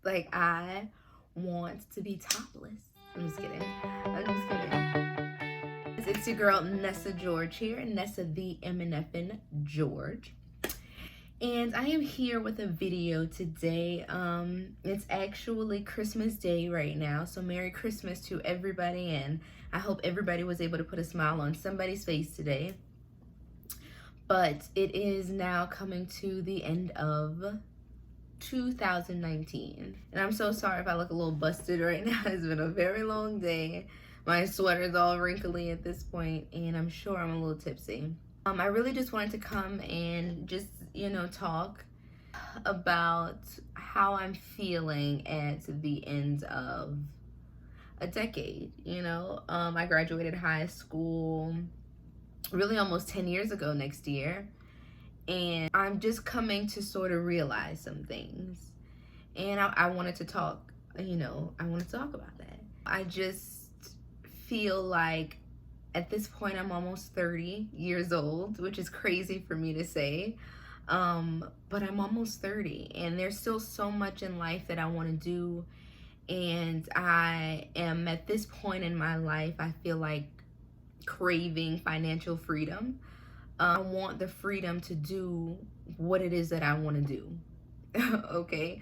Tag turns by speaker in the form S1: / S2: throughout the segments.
S1: Like, I want to be topless. I'm just kidding. I'm just kidding. It's your girl Nessa George here, Nessa the MNFN George. And I am here with a video today. It's actually Christmas Day right now, so Merry Christmas to everybody, and I hope everybody was able to put a smile on somebody's face today. But it is now coming to the end of 2019, and I'm so sorry if I look a little busted right now. It's been a very long day. My sweater's all wrinkly at this point, and I'm sure I'm a little tipsy. I really just wanted to come and just, talk about how I'm feeling at the end of a decade. I graduated high school really almost 10 years ago next year, and I'm just coming to sort of realize some things, and I wanted to talk, I want to talk about that. I just feel like at this point I'm almost 30 years old, which is crazy for me to say, but I'm almost 30, and there's still so much in life that I want to do, and I am at this point in my life, I feel like craving financial freedom. I want the freedom to do what it is that I want to do. Okay?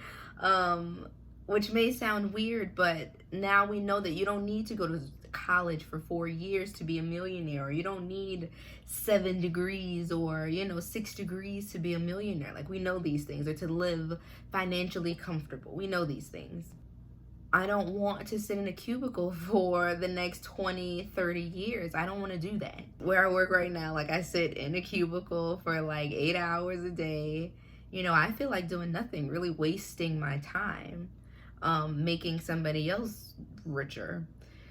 S1: Which may sound weird, but now we know that you don't need to go to college for 4 years to be a millionaire, or you don't need 7 degrees or 6 degrees to be a millionaire. Like, we know these things, or to live financially comfortable. We know these things. I don't want to sit in a cubicle for the next 20, 30 years. I don't want to do that. Where I work right now, like, I sit in a cubicle for like 8 hours a day. I feel like doing nothing, really wasting my time, making somebody else richer.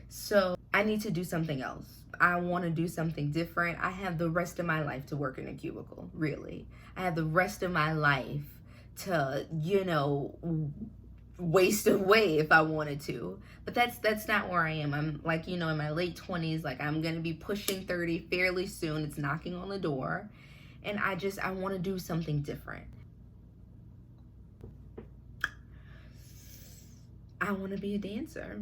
S1: So I need to do something else. I want to do something different. I have the rest of my life to work in a cubicle, really. I have the rest of my life to, waste away if I wanted to. But that's not where I am. I'm like, in my late 20s, like, I'm gonna be pushing 30 fairly soon. It's knocking on the door, and I want to do something different. I want to be a dancer.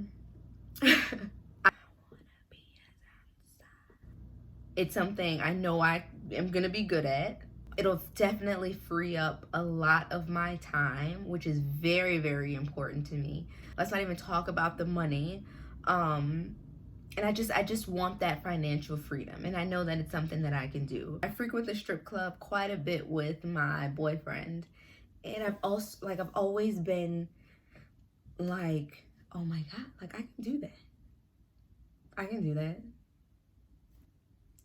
S1: It's something I know I am gonna be good at. It'll definitely free up a lot of my time, which is very, very important to me. Let's not even talk about the money. And I just want that financial freedom, and I know that it's something that I can do. I frequent the strip club quite a bit with my boyfriend, and I've always been like, oh my God, like, I can do that. I can do that.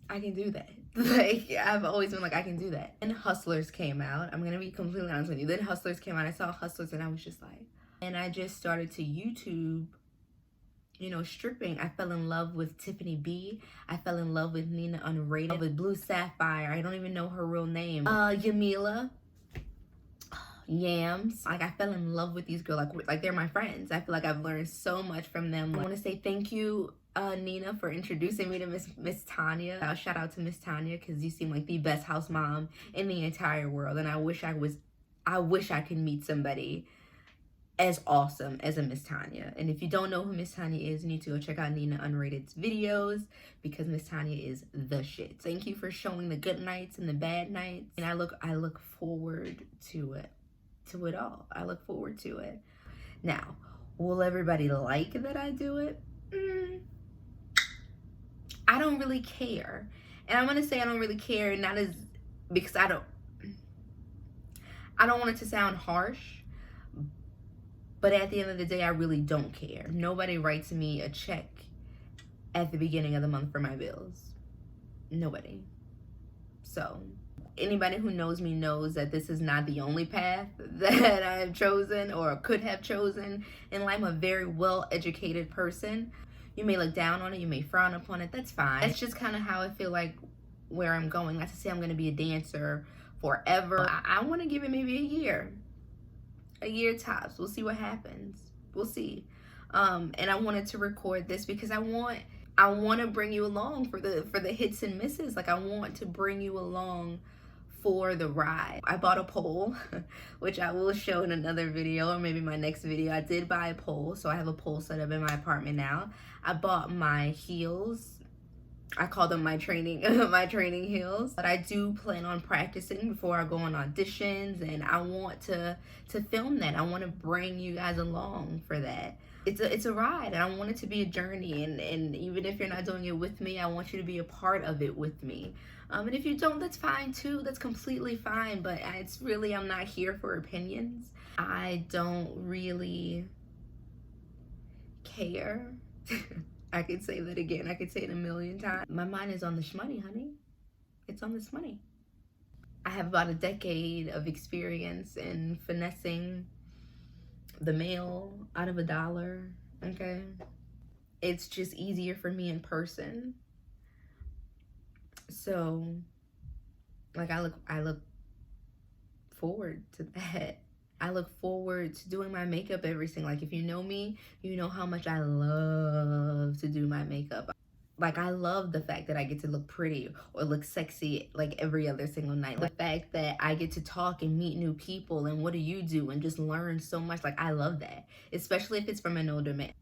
S1: I can do that. Like, I've always been like, I can do that. And Hustlers came out. I'm gonna be completely honest with you. Then Hustlers came out. I saw Hustlers, and I was just like, and I just started to YouTube, stripping. I fell in love with Tiffany B. I fell in love with Nina Unrated, with Blue Sapphire. I don't even know her real name. Yamila. Yams. Like, I fell in love with these girls. Like they're my friends. I feel like I've learned so much from them. I want to say thank you, Nina, for introducing me to Miss Tanya. Shout out to Miss Tanya, because you seem like the best house mom in the entire world, and I wish I could meet somebody as awesome as a Miss Tanya. And if you don't know who Miss Tanya is, you need to go check out Nina Unrated's videos, because Miss Tanya is the shit. Thank you for showing the good nights and the bad nights, and I look forward to it all. I look forward to it. Now, will everybody like that I do it? I don't really care. And I'm gonna say I don't really care, not as because I don't want it to sound harsh, but at the end of the day, I really don't care. Nobody writes me a check at the beginning of the month for my bills. Nobody. So anybody who knows me knows that this is not the only path that I have chosen or could have chosen in life. I'm a very well-educated person. You may look down on it, you may frown upon it, that's fine. It's just kind of how I feel like where I'm going. Not to say I'm going to be a dancer forever. I want to give it maybe a year tops. We'll see what happens. We'll see. And I wanted to record this because I want to bring you along for the hits and misses. Like, I want to bring you along for the ride. I bought a pole, which I will show in another video or maybe my next video. I did buy a pole, so I have a pole set up in my apartment now. I bought my heels. I call them my training my training heels. But I do plan on practicing before I go on auditions, and I want to film that. I want to bring you guys along for that. It's a ride, and I want it to be a journey, and even if you're not doing it with me, I want you to be a part of it with me. And if you don't, that's fine too. That's completely fine. But it's really, I'm not here for opinions. I don't really care. I could say that again. I could say it a million times. My mind is on the shmoney, honey. It's on this money. I have about a decade of experience in finessing the mail out of $1, okay? It's just easier for me in person. So, like, I look forward to that. I look forward to doing my makeup every single, like, if you know me, you know how much I love to do my makeup. Like, I love the fact that I get to look pretty or look sexy like every other single night. The fact that I get to talk and meet new people and what do you do and just learn so much. Like, I love that, especially if it's from an older man.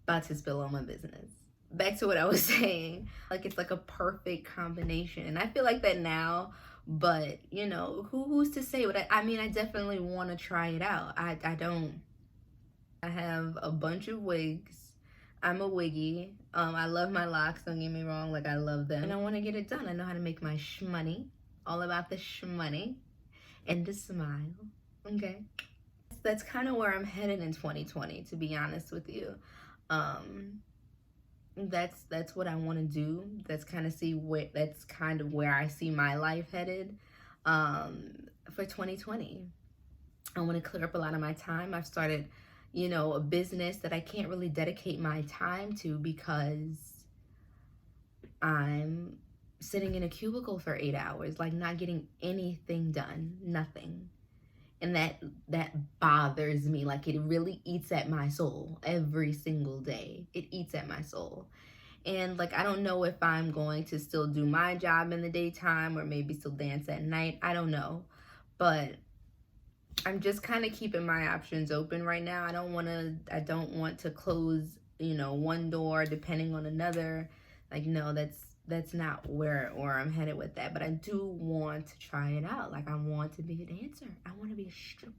S1: About to spill all my business. Back to what I was saying. Like, it's like a perfect combination. And I feel like that now. But, you know, who's to say? But I mean, I definitely want to try it out. I have a bunch of wigs. I'm a wiggy. I love my locks, don't get me wrong. Like, I love them. And I want to get it done. I know how to make my shmoney. All about the shmoney. And the smile. Okay? That's kind of where I'm headed in 2020, to be honest with you. That's what I want to do. That's kind of where I see my life headed for 2020. I want to clear up a lot of my time. I've started, you know, a business that I can't really dedicate my time to because I'm sitting in a cubicle for 8 hours, like not getting anything done, nothing. And that bothers me. Like, it really eats at my soul every single day. It eats at my soul. And like, I don't know if I'm going to still do my job in the daytime or maybe still dance at night. I don't know. But I'm just kind of keeping my options open right now. I don't want to close, you know, one door depending on another. Like, no, that's not where I'm headed with that. But I do want to try it out. Like, I want to be a dancer. I want to be a stripper.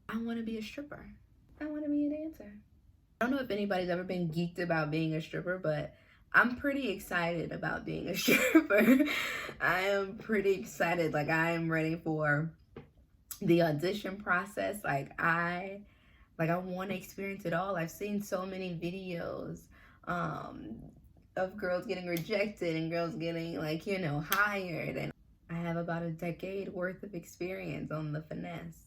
S1: I want to be a stripper. I want to be a dancer. I don't know if anybody's ever been geeked about being a stripper, but I'm pretty excited about being a stripper. I am pretty excited. Like, I am ready for the audition process. Like, I want to experience it all. I've seen so many videos of girls getting rejected and girls getting, like, you know, hired. And I have about a decade worth of experience on the finesse.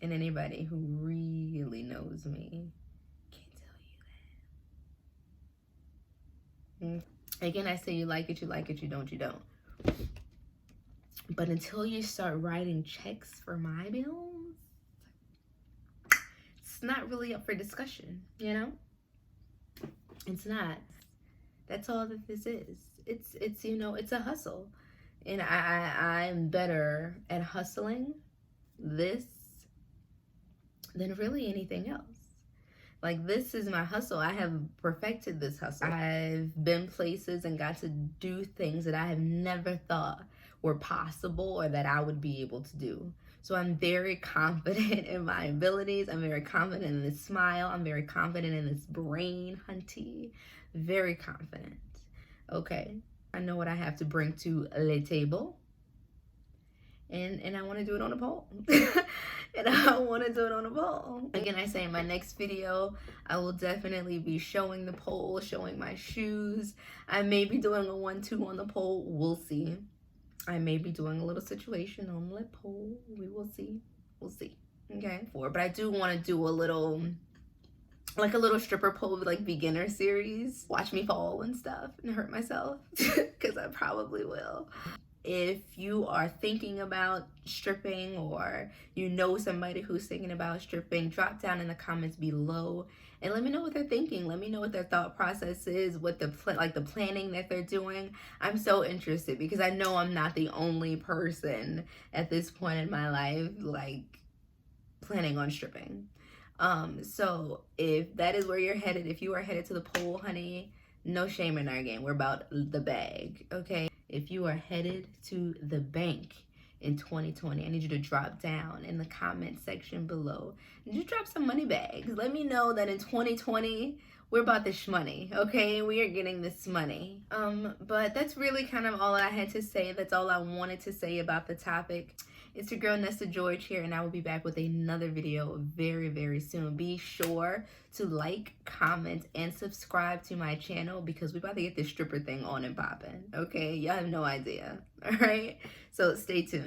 S1: And anybody who really knows me can tell you that. Again, I say you like it, you like it, you don't, you don't. But until you start writing checks for my bills, it's not really up for discussion, you know? It's not. That's all that this is. It's you know, it's a hustle. And I'm better at hustling this than really anything else. Like, this is my hustle. I have perfected this hustle. I've been places and got to do things that I have never thought were possible or that I would be able to do. So I'm very confident in my abilities. I'm very confident in this smile. I'm very confident in this brain, hunty. Very confident. Okay. I know what I have to bring to le table. And I want to do it on a pole. And I want to do it on a pole. Again, I say in my next video, I will definitely be showing the pole, showing my shoes. I may be doing a 1-2 on the pole. We'll see. I may be doing a little situation on the pole. We will see. We'll see. Okay. But I do want to do a little, like a little stripper pole, like beginner series. Watch me fall and stuff and hurt myself. Because I probably will. if you are thinking about stripping, or you know somebody who's thinking about stripping, drop down in the comments below and let me know what they're thinking. Let me know what their thought process is, what the planning that they're doing. I'm so interested because I know I'm not the only person at this point in my life like planning on stripping. So if that is where you're headed, if you are headed to the pole, honey, no shame in our game. We're about the bag, okay? If you are headed to the bank in 2020, I need you to drop down in the comment section below and just drop some money bags. Let me know that in 2020, we're about this money, okay? We are getting this money. But that's really kind of all I had to say. That's all I wanted to say about the topic. It's your girl Nesta George here, and I will be back with another video very, very soon. Be sure to like, comment, and subscribe to my channel because we're about to get this stripper thing on and popping, okay? Y'all have no idea, all right? So stay tuned.